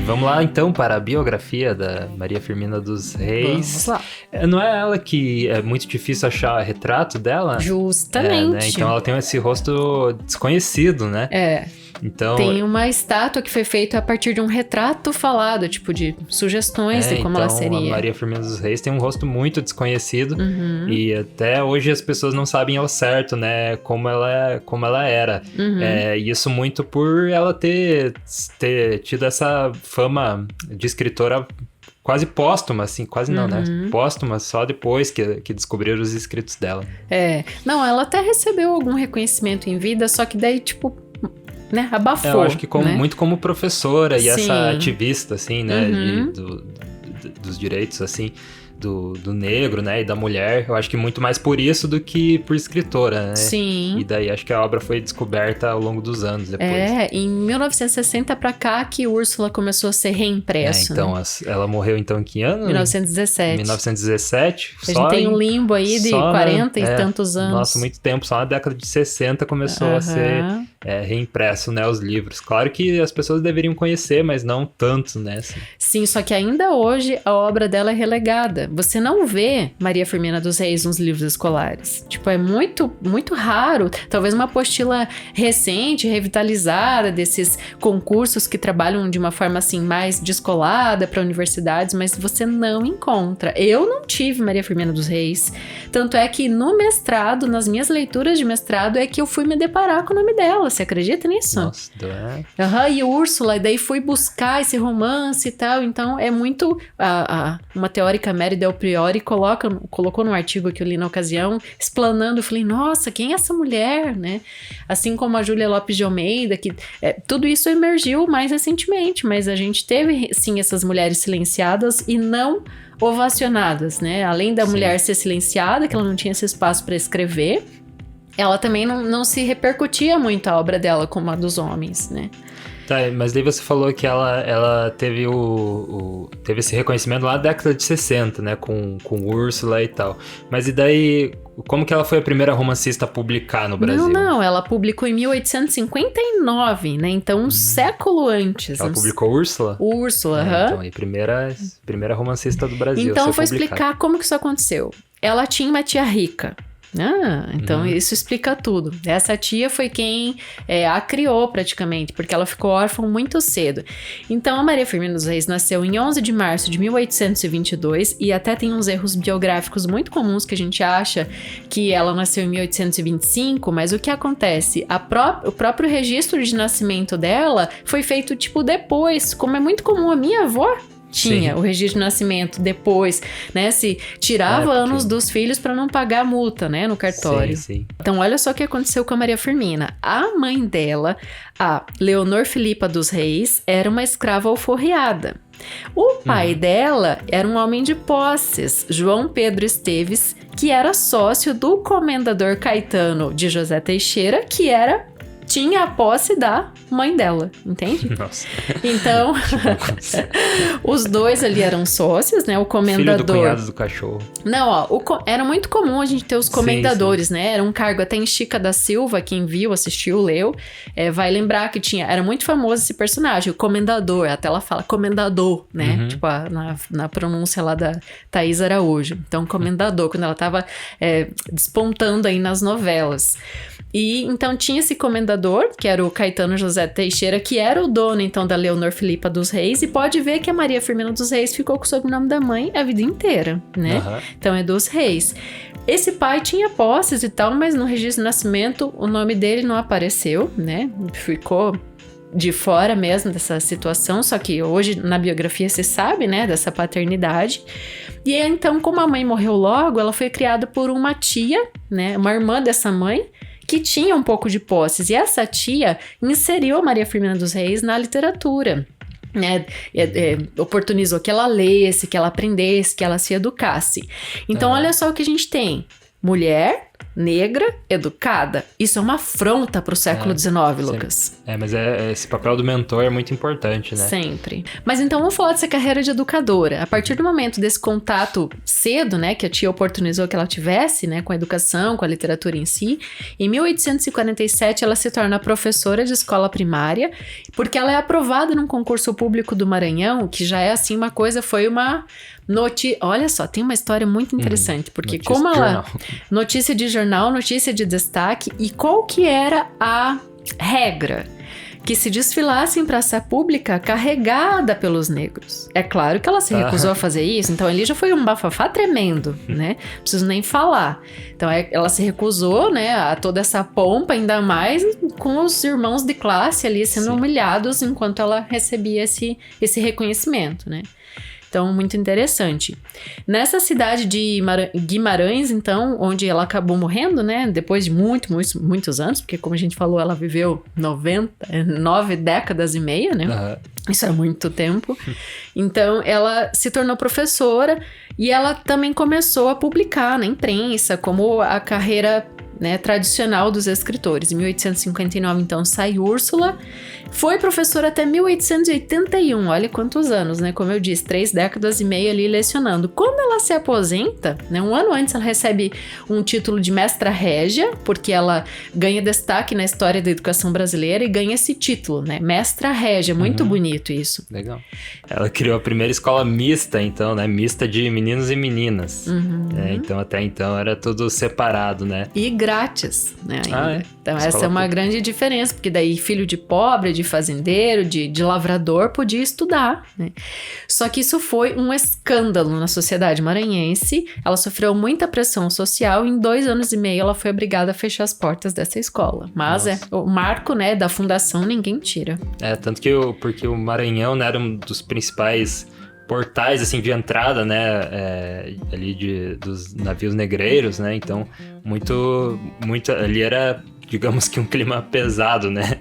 Vamos lá então para a biografia da Maria Firmina dos Reis. Vamos lá. Não é ela que é muito difícil achar retrato dela? Justamente. Né? Então ela tem esse rosto desconhecido, né? Então, tem uma estátua que foi feita a partir de um retrato falado, tipo de sugestões de como ela seria. A Maria Firmina dos Reis tem um rosto muito desconhecido e até hoje as pessoas não sabem ao certo, né, como ela era. E isso muito por ela ter tido essa fama de escritora quase póstuma, assim, quase não, né? Póstuma, só depois que descobriram os escritos dela. Não, ela até recebeu algum reconhecimento em vida, só que daí, tipo, né, abafou. Eu acho que né? muito como professora e Sim. essa ativista, assim, né, dos direitos, assim, do negro, né, e da mulher. Eu acho que muito mais por isso do que por escritora, né? Sim. E daí acho que a obra foi descoberta ao longo dos anos depois. Em 1960 pra cá que Úrsula começou a ser reimpresso. Então, né? Ela morreu então em que ano? 1917. 1917. A gente tem um limbo aí de 40 e tantos anos. Nossa, muito tempo. Só na década de 60 começou a ser reimpresso, né, os livros. Claro que as pessoas deveriam conhecer, mas não tanto, né? Assim. Sim, só que ainda hoje a obra dela é relegada. Você não vê Maria Firmina dos Reis nos livros escolares. Tipo, é muito, muito raro. Talvez uma apostila recente, revitalizada desses concursos que trabalham de uma forma assim mais descolada para universidades, mas você não encontra. Eu não tive Maria Firmina dos Reis. Tanto é que no mestrado, nas minhas leituras de mestrado, é que eu fui me deparar com o nome dela. Você acredita nisso? Nossa, e Úrsula, e daí fui buscar esse romance e tal. Então é muito uma teórica Mary Del Priori colocou num artigo que eu li na ocasião, explanando. Eu falei, nossa, quem é essa mulher, né? Assim como a Júlia Lopes de Almeida, que tudo isso emergiu mais recentemente, mas a gente teve sim essas mulheres silenciadas e não ovacionadas, né? Além da mulher ser silenciada, que ela não tinha esse espaço para escrever, ela também não se repercutia muito a obra dela como a dos homens, né? Tá, mas daí você falou que ela teve teve esse reconhecimento lá na década de 60, né, com Úrsula e tal. Mas e daí, como que ela foi a primeira romancista a publicar no Brasil? Não, ela publicou em 1859, né, então um século antes. Ela publicou Úrsula? Úrsula, Então, aí primeira romancista do Brasil. Então, vou explicar como que isso aconteceu. Ela tinha uma tia rica. Então isso explica tudo. Essa tia foi quem a criou praticamente, porque ela ficou órfã muito cedo. Então a Maria Firmina dos Reis nasceu em 11 de março de 1822 e até tem uns erros biográficos muito comuns que a gente acha que ela nasceu em 1825, mas o que acontece? O próprio registro de nascimento dela foi feito tipo depois, como é muito comum. A minha avó tinha o registro de nascimento depois, né? Se tirava anos dos filhos para não pagar a multa, né? No cartório. Sim. Então, olha só o que aconteceu com a Maria Firmina. A mãe dela, a Leonor Filipa dos Reis, era uma escrava alforriada. O pai dela era um homem de posses, João Pedro Esteves, que era sócio do comendador Caetano de José Teixeira, que tinha a posse da mãe dela, entende? Nossa. Então, os dois ali eram sócios, né? O comendador... Filho do cunhado do cachorro. Não, era muito comum a gente ter os comendadores, né? Era um cargo até em Chica da Silva, quem viu, assistiu, leu, vai lembrar que era muito famoso esse personagem, o comendador, até ela fala comendador, né? Tipo, na pronúncia lá da Thaís Araújo. Então, comendador, quando ela tava despontando aí nas novelas. E então tinha esse comendador, que era o Caetano José Teixeira, que era o dono então da Leonor Filipa dos Reis, e pode ver que a Maria Firmina dos Reis ficou com o sobrenome da mãe a vida inteira, né? Então é dos Reis. Esse pai tinha posses e tal, mas no registro de nascimento o nome dele não apareceu, né? Ficou de fora mesmo dessa situação, só que hoje na biografia se sabe, né, dessa paternidade. E então, como a mãe morreu logo, ela foi criada por uma tia, né, uma irmã dessa mãe, que tinha um pouco de posses. E essa tia inseriu a Maria Firmina dos Reis na literatura, né? Oportunizou que ela lesse, que ela aprendesse, que ela se educasse. Então, olha só o que a gente tem. Mulher, negra, educada. Isso é uma afronta pro século XIX, Lucas. Mas esse papel do mentor é muito importante, né? Sempre. Mas então vamos falar dessa carreira de educadora. A partir do momento desse contato cedo, né, que a tia oportunizou que ela tivesse, né, com a educação, com a literatura em si, em 1847 ela se torna professora de escola primária, porque ela é aprovada num concurso público do Maranhão, que já é assim uma coisa, foi uma notícia. Olha só, tem uma história muito interessante, porque notícia como de ela... jornal. Notícia de jornal, notícia de destaque, e qual que era a regra? Que se desfilasse em praça pública carregada pelos negros. É claro que ela se recusou a fazer isso, então ali já foi um bafafá tremendo, né? Não preciso nem falar. Então ela se recusou, né, a toda essa pompa, ainda mais com os irmãos de classe ali sendo humilhados enquanto ela recebia esse reconhecimento, né? Então, muito interessante. Nessa cidade de Guimarães, então, onde ela acabou morrendo, né? Depois de muitos anos, porque como a gente falou, ela viveu 9 décadas e meia, né? Uhum. Isso é muito tempo. Então, ela se tornou professora e ela também começou a publicar na imprensa, como a carreira, né, tradicional dos escritores. Em 1859, então, sai Úrsula. Foi professora até 1881, olha quantos anos, né? Como eu disse, 3 décadas e meia ali lecionando. Quando ela se aposenta, né, um ano antes ela recebe um título de mestra régia, porque ela ganha destaque na história da educação brasileira e ganha esse título, né? Mestra régia, muito bonito isso. Legal. Ela criou a primeira escola mista, então, né? Mista de meninos e meninas. Então, até então, era tudo separado, né? E grátis, né? É? Então, essa é uma grande diferença, porque daí filho de pobre, de fazendeiro, de lavrador, podia estudar, né? Só que isso foi um escândalo na sociedade maranhense. Ela sofreu muita pressão social e em 2 anos e meio ela foi obrigada a fechar as portas dessa escola. Mas o marco, né, da fundação ninguém tira. Tanto que porque o Maranhão, né, era um dos principais portais, assim, de entrada, né, ali dos navios negreiros, né, então muito ali era, digamos que um clima pesado, né,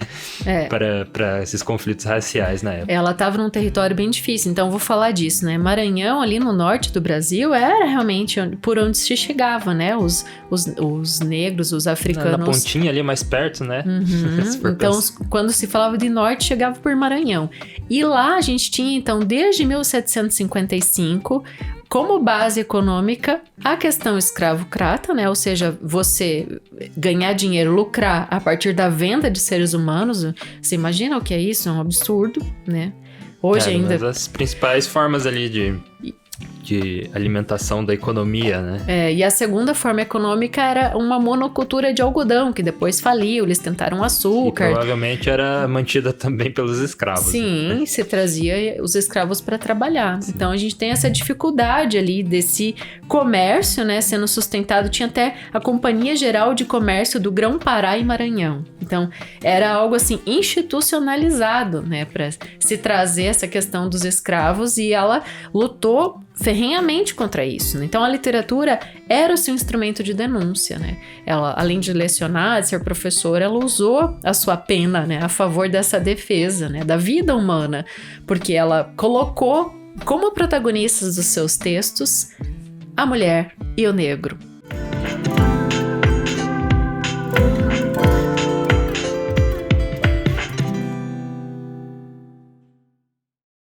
para esses conflitos raciais na época. Ela estava num território bem difícil, então vou falar disso, né, Maranhão, ali no norte do Brasil, era realmente por onde se chegava, né, os negros, os africanos. Na pontinha ali, mais perto, né. Então, quando se falava de norte, chegava por Maranhão. E lá a gente tinha, então, desde 1755... como base econômica, a questão escravocrata, né? Ou seja, você ganhar dinheiro, lucrar a partir da venda de seres humanos. Você imagina o que é isso? É um absurdo, né? Hoje ainda... Uma das principais formas ali de alimentação da economia, né? E a segunda forma econômica era uma monocultura de algodão, que depois faliu, eles tentaram açúcar. E provavelmente era mantida também pelos escravos. Sim, né? Se trazia os escravos para trabalhar. Sim. Então a gente tem essa dificuldade ali desse comércio, né, sendo sustentado. Tinha até a Companhia Geral de Comércio do Grão-Pará e Maranhão. Então era algo assim institucionalizado, né, para se trazer essa questão dos escravos, e ela lutou ferrenhamente contra isso, né? Então a literatura era o seu instrumento de denúncia, né? Ela, além de lecionar, de ser professora, ela usou a sua pena, né, a favor dessa defesa, né, da vida humana, porque ela colocou como protagonistas dos seus textos a mulher e o negro.